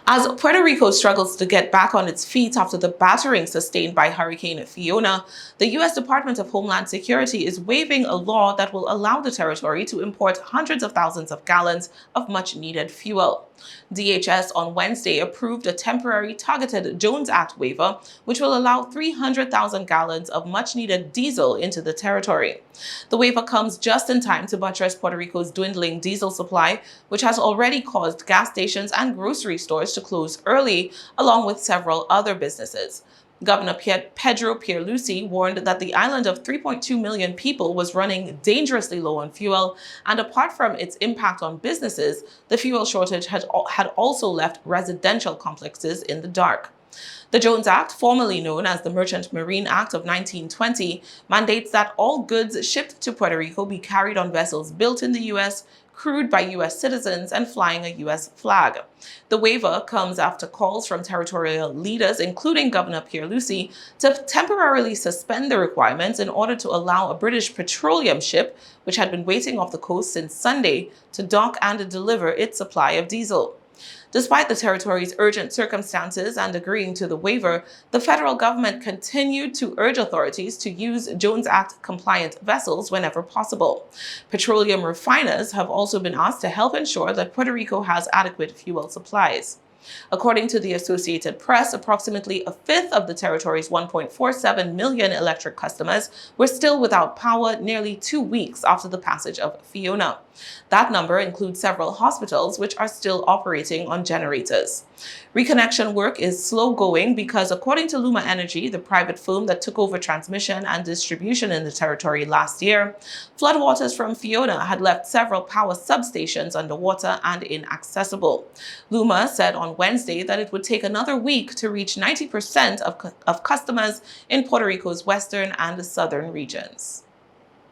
As Puerto Rico struggles to get back on its feet after the battering sustained by Hurricane Fiona, the U.S. Department of Homeland Security is waiving a law that will allow the territory to import hundreds of thousands of gallons of much-needed fuel. DHS on Wednesday approved a temporary targeted Jones Act waiver, which will allow 300,000 gallons of much-needed diesel into the territory. The waiver comes just in time to buttress Puerto Rico's dwindling diesel supply, which has already caused gas stations and grocery stores to close early, along with several other businesses. Governor Pedro Pierluisi warned that the island of 3.2 million people was running dangerously low on fuel, and apart from its impact on businesses, the fuel shortage had also left residential complexes in the dark. The Jones Act, formerly known as the Merchant Marine Act of 1920, mandates that all goods shipped to Puerto Rico be carried on vessels built in the U.S., crewed by U.S. citizens, and flying a U.S. flag. The waiver comes after calls from territorial leaders, including Governor Pierluisi, to temporarily suspend the requirements in order to allow a British petroleum ship, which had been waiting off the coast since Sunday, to dock and deliver its supply of diesel. Despite the territory's urgent circumstances and agreeing to the waiver, the federal government continued to urge authorities to use Jones Act-compliant vessels whenever possible. Petroleum refiners have also been asked to help ensure that Puerto Rico has adequate fuel supplies. According to the Associated Press, approximately a fifth of the territory's 1.47 million electric customers were still without power nearly 2 weeks after the passage of Fiona. That number includes several hospitals which are still operating on generators. Reconnection work is slow going because, according to Luma Energy, the private firm that took over transmission and distribution in the territory last year, floodwaters from Fiona had left several power substations underwater and inaccessible. Luma said on Wednesday that it would take another week to reach 90% of customers in Puerto Rico's western and southern regions.